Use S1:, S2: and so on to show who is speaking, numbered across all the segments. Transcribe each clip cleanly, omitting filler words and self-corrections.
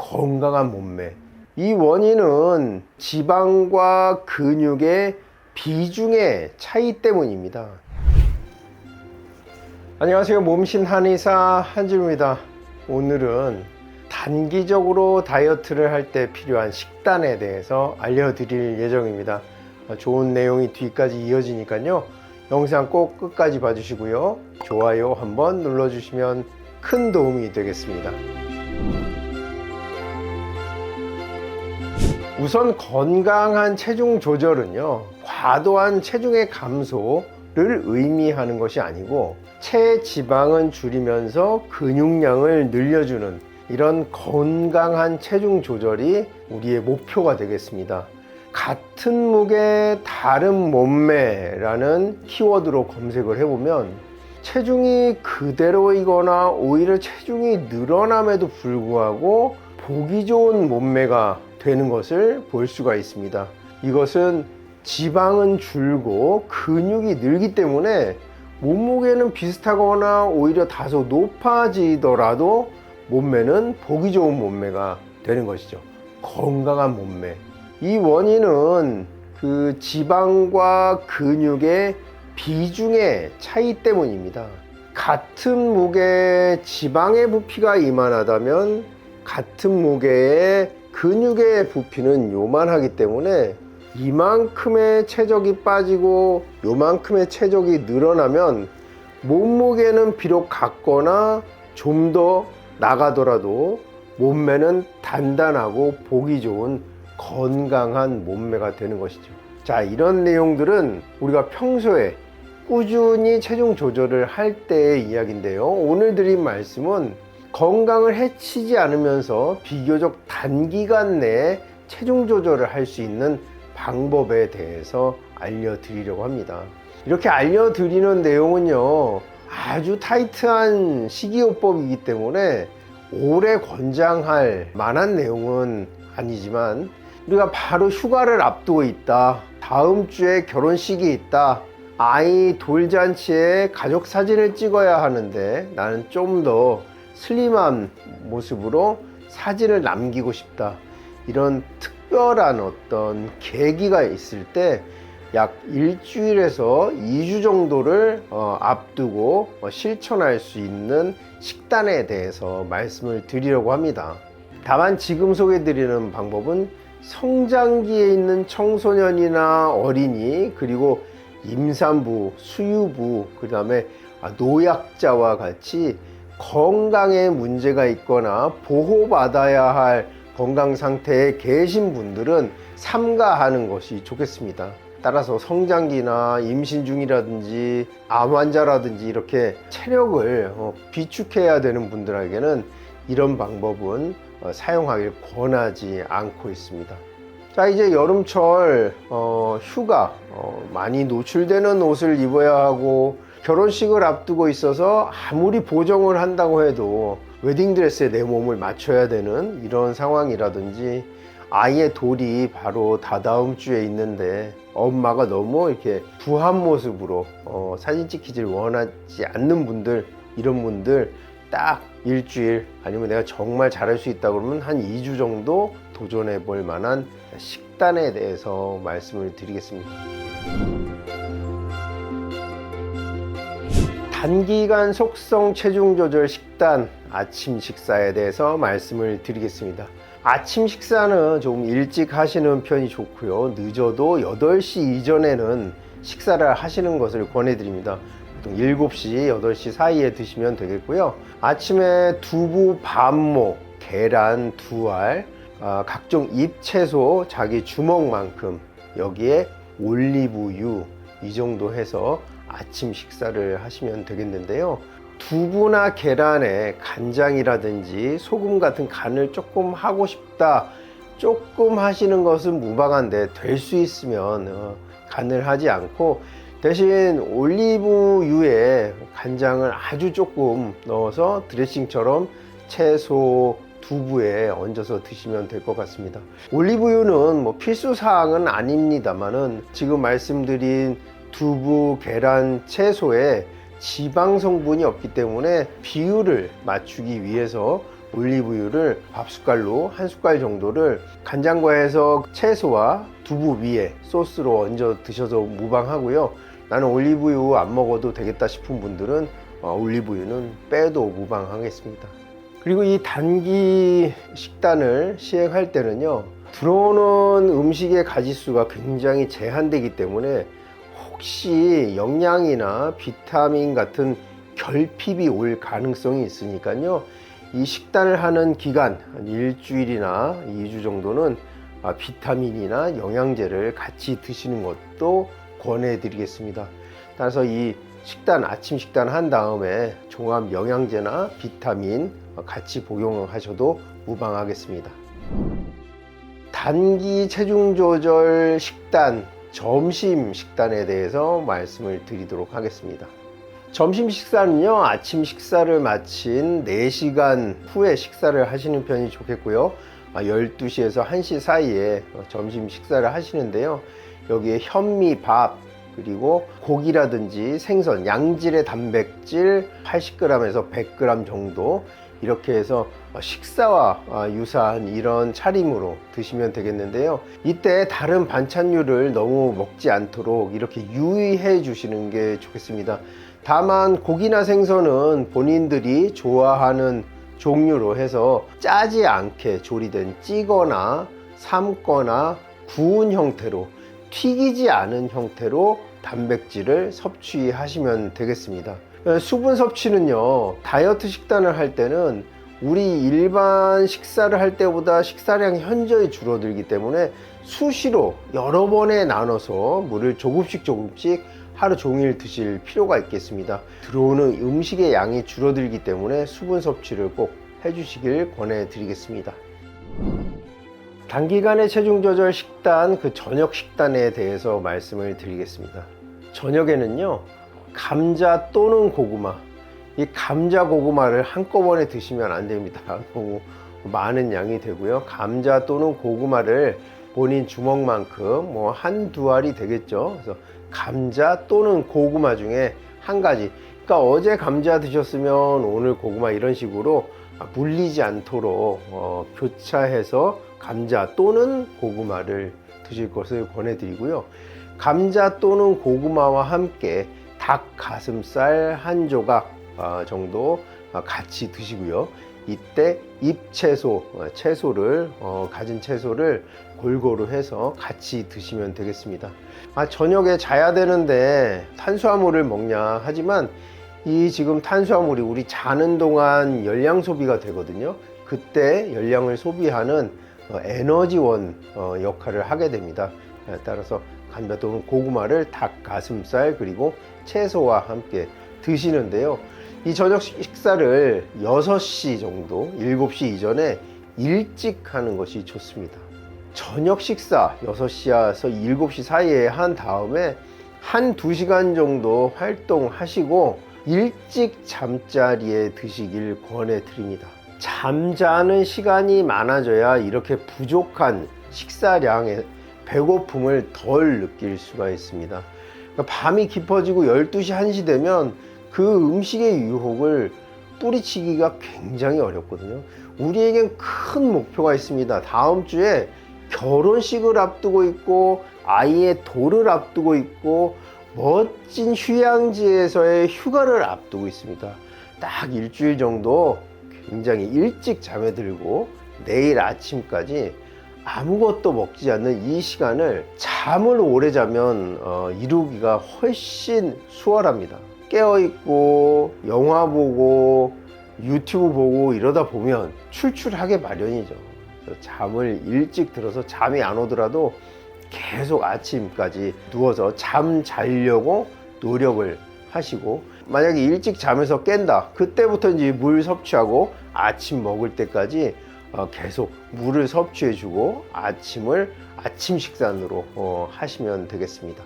S1: 건강한 몸매. 이 원인은 지방과 근육의 비중의 차이 때문입니다. 안녕하세요. 몸신 한의사 한진우입니다. 오늘은 단기적으로 다이어트를 할 때 필요한 식단에 대해서 알려드릴 예정입니다. 좋은 내용이 뒤까지 이어지니까요. 영상 꼭 끝까지 봐주시고요. 좋아요 한번 눌러주시면 큰 도움이 되겠습니다. 우선 건강한 체중 조절은요, 과도한 체중의 감소를 의미하는 것이 아니고 체지방은 줄이면서 근육량을 늘려주는 이런 건강한 체중 조절이 우리의 목표가 되겠습니다. 같은 무게 다른 몸매라는 키워드로 검색을 해보면 체중이 그대로이거나 오히려 체중이 늘어남에도 불구하고 보기 좋은 몸매가 되는 것을 볼 수가 있습니다. 이것은 지방은 줄고 근육이 늘기 때문에 몸무게는 비슷하거나 오히려 다소 높아지더라도 몸매는 보기 좋은 몸매가 되는 것이죠. 건강한 몸매. 이 원인은 그 지방과 근육의 비중의 차이 때문입니다. 같은 무게의 지방의 부피가 이만하다면 같은 무게의 근육의 부피는 요만하기 때문에 이만큼의 체적이 빠지고 요만큼의 체적이 늘어나면 몸무게는 비록 같거나 좀 더 나가더라도 몸매는 단단하고 보기 좋은 건강한 몸매가 되는 것이죠. 자, 이런 내용들은 우리가 평소에 꾸준히 체중 조절을 할 때의 이야기인데요. 오늘 드린 말씀은 건강을 해치지 않으면서 비교적 단기간 내에 체중 조절을 할 수 있는 방법에 대해서 알려드리려고 합니다. 이렇게 알려드리는 내용은요, 아주 타이트한 식이요법이기 때문에 오래 권장할 만한 내용은 아니지만 우리가 바로 휴가를 앞두고 있다, 다음 주에 결혼식이 있다, 아이 돌잔치에 가족 사진을 찍어야 하는데 나는 좀 더 슬림한 모습으로 사진을 남기고 싶다, 이런 특별한 어떤 계기가 있을 때 약 일주일에서 2주 정도를 앞두고 실천할 수 있는 식단에 대해서 말씀을 드리려고 합니다. 다만 지금 소개드리는 방법은 성장기에 있는 청소년이나 어린이, 그리고 임산부, 수유부, 그 다음에 노약자와 같이 건강에 문제가 있거나 보호받아야 할 건강 상태에 계신 분들은 삼가하는 것이 좋겠습니다. 따라서 성장기나 임신 중이라든지 암 환자라든지 이렇게 체력을 비축해야 되는 분들에게는 이런 방법은 사용하길 권하지 않고 있습니다. 자, 이제 여름철 휴가, 많이 노출되는 옷을 입어야 하고 결혼식을 앞두고 있어서 아무리 보정을 한다고 해도 웨딩드레스에 내 몸을 맞춰야 되는 이런 상황이라든지 아이의 돌이 바로 다다음 주에 있는데 엄마가 너무 이렇게 부한 모습으로 사진 찍히질 원하지 않는 분들, 이런 분들 딱 일주일, 아니면 내가 정말 잘할 수 있다 그러면 한 2주 정도 도전해 볼 만한 식단에 대해서 말씀을 드리겠습니다. 단기간 속성 체중 조절 식단, 아침 식사에 대해서 말씀을 드리겠습니다. 아침 식사는 좀 일찍 하시는 편이 좋고요. 늦어도 8시 이전에는 식사를 하시는 것을 권해드립니다. 보통 7시, 8시 사이에 드시면 되겠고요. 아침에 두부, 반모, 계란 2알, 각종 잎채소 자기 주먹만큼, 여기에 올리브유 이 정도 해서 아침 식사를 하시면 되겠는데요. 두부나 계란에 간장이라든지 소금 같은 간을 조금 하고 싶다, 조금 하시는 것은 무방한데 될 수 있으면 간을 하지 않고 대신 올리브유에 간장을 아주 조금 넣어서 드레싱처럼 채소, 두부에 얹어서 드시면 될 것 같습니다. 올리브유는 뭐 필수사항은 아닙니다만은 지금 말씀드린 두부, 계란, 채소에 지방 성분이 없기 때문에 비율을 맞추기 위해서 올리브유를 밥 숟갈로 한 숟갈 정도를 간장과 해서 채소와 두부 위에 소스로 얹어 드셔도 무방하고요. 나는 올리브유 안 먹어도 되겠다 싶은 분들은 올리브유는 빼도 무방하겠습니다. 그리고 이 단기 식단을 시행할 때는요, 들어오는 음식의 가짓수가 굉장히 제한되기 때문에 혹시 영양이나 비타민 같은 결핍이 올 가능성이 있으니까요, 이 식단을 하는 기간 한 일주일이나 2주 정도는 비타민이나 영양제를 같이 드시는 것도 권해드리겠습니다. 따라서 이 식단, 아침 식단 한 다음에 종합 영양제나 비타민 같이 복용하셔도 무방하겠습니다. 단기 체중 조절 식단, 점심 식단에 대해서 말씀을 드리도록 하겠습니다. 점심 식사는요, 아침 식사를 마친 4시간 후에 식사를 하시는 편이 좋겠고요. 12시에서 1시 사이에 점심 식사를 하시는데요. 여기에 현미, 밥, 그리고 고기라든지 생선, 양질의 단백질 80g에서 100g 정도 이렇게 해서 식사와 유사한 이런 차림으로 드시면 되겠는데요. 이때 다른 반찬류를 너무 먹지 않도록 이렇게 유의해 주시는 게 좋겠습니다. 다만 고기나 생선은 본인들이 좋아하는 종류로 해서 짜지 않게 조리된 찌거나 삶거나 구운 형태로, 튀기지 않은 형태로 단백질을 섭취하시면 되겠습니다. 수분 섭취는요, 다이어트 식단을 할 때는 우리 일반 식사를 할 때보다 식사량이 현저히 줄어들기 때문에 수시로 여러 번에 나눠서 물을 조금씩 하루 종일 드실 필요가 있겠습니다. 들어오는 음식의 양이 줄어들기 때문에 수분 섭취를 꼭 해주시길 권해드리겠습니다. 단기간의 체중 조절 식단, 그 저녁 식단에 대해서 말씀을 드리겠습니다. 저녁에는요, 감자 또는 고구마, 이 감자 고구마를 한꺼번에 드시면 안 됩니다. 너무 많은 양이 되고요. 감자 또는 고구마를 본인 주먹만큼 뭐 한두 알이 되겠죠. 그래서 감자 또는 고구마 중에 한 가지, 그러니까 어제 감자 드셨으면 오늘 고구마, 이런 식으로 물리지 않도록 교차해서 감자 또는 고구마를 드실 것을 권해드리고요. 감자 또는 고구마와 함께 닭 가슴살 한 조각 정도 같이 드시고요. 이때 잎채소, 가진 채소를 골고루 해서 같이 드시면 되겠습니다. 저녁에 자야 되는데 탄수화물을 먹냐 하지만, 이 지금 탄수화물이 우리 자는 동안 열량 소비가 되거든요. 그때 열량을 소비하는 에너지원 역할을 하게 됩니다. 따라서 감자 또는 고구마를 닭 가슴살 그리고 채소와 함께 드시는데요. 이 저녁 식사를 6시 정도, 7시 이전에 일찍 하는 것이 좋습니다. 저녁 식사 6시에서 7시 사이에 한 다음에 한 2시간 정도 활동하시고 일찍 잠자리에 드시길 권해드립니다. 잠자는 시간이 많아져야 이렇게 부족한 식사량의 배고픔을 덜 느낄 수가 있습니다. 그러니까 밤이 깊어지고 12시, 1시 되면 그 음식의 유혹을 뿌리치기가 굉장히 어렵거든요. 우리에겐 큰 목표가 있습니다. 다음 주에 결혼식을 앞두고 있고 아이의 돌을 앞두고 있고 멋진 휴양지에서의 휴가를 앞두고 있습니다. 딱 일주일 정도 굉장히 일찍 잠에 들고 내일 아침까지 아무것도 먹지 않는 이 시간을 잠을 오래 자면 이루기가 훨씬 수월합니다. 깨어있고 영화 보고 유튜브 보고 이러다 보면 출출하게 마련이죠. 그래서 잠을 일찍 들어서 잠이 안 오더라도 계속 아침까지 누워서 잠 자려고 노력을 하시고, 만약에 일찍 잠에서 깬다, 그때부터 이제 물 섭취하고 아침 먹을 때까지 계속 물을 섭취해 주고 아침을 아침 식단으로 하시면 되겠습니다.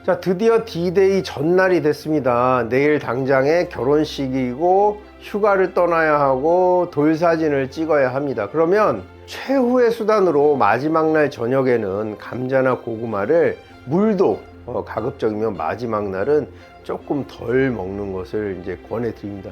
S1: 자, 드디어 D-Day 전날이 됐습니다. 내일 당장에 결혼식이고 휴가를 떠나야 하고 돌사진을 찍어야 합니다. 그러면 최후의 수단으로 마지막 날 저녁에는 감자나 고구마를, 물도 가급적이면 마지막 날은 조금 덜 먹는 것을 이제 권해드립니다.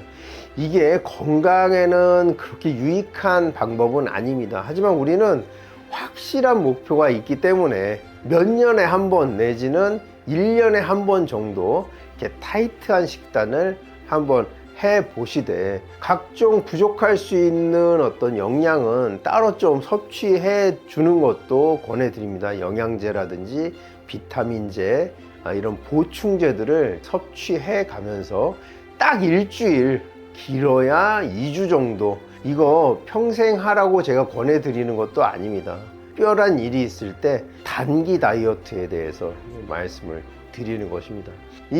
S1: 이게 건강에는 그렇게 유익한 방법은 아닙니다. 하지만 우리는 확실한 목표가 있기 때문에 몇 년에 한 번 내지는 1년에 한 번 정도 이렇게 타이트한 식단을 한번 해 보시되 각종 부족할 수 있는 어떤 영양은 따로 좀 섭취해 주는 것도 권해드립니다. 영양제라든지 비타민제, 이런 보충제들을 섭취해 가면서 딱 일주일, 길어야 2주 정도, 이거 평생 하라고 제가 권해드리는 것도 아닙니다. 특별한 일이 있을 때 단기 다이어트에 대해서 말씀을 드리는 것입니다.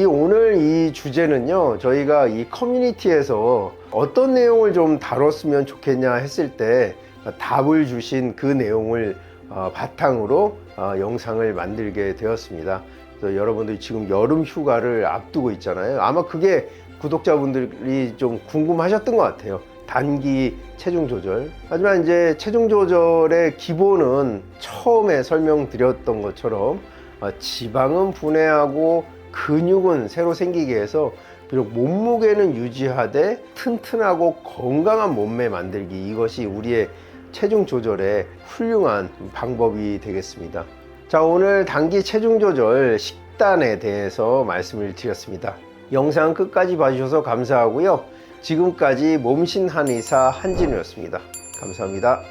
S1: 오늘 이 주제는요, 저희가 이 커뮤니티에서 어떤 내용을 좀 다뤘으면 좋겠냐 했을 때 답을 주신 그 내용을 바탕으로 영상을 만들게 되었습니다. 그래서 여러분들이 지금 여름 휴가를 앞두고 있잖아요. 아마 그게 구독자분들이 좀 궁금하셨던 것 같아요. 단기 체중 조절. 하지만 이제 체중 조절의 기본은 처음에 설명드렸던 것처럼 지방은 분해하고 근육은 새로 생기게 해서 비록 몸무게는 유지하되 튼튼하고 건강한 몸매 만들기, 이것이 우리의 체중 조절의 훌륭한 방법이 되겠습니다. 자, 오늘 단기 체중 조절 식단에 대해서 말씀을 드렸습니다. 영상 끝까지 봐주셔서 감사하고요. 지금까지 몸신 한의사 한진우였습니다. 감사합니다.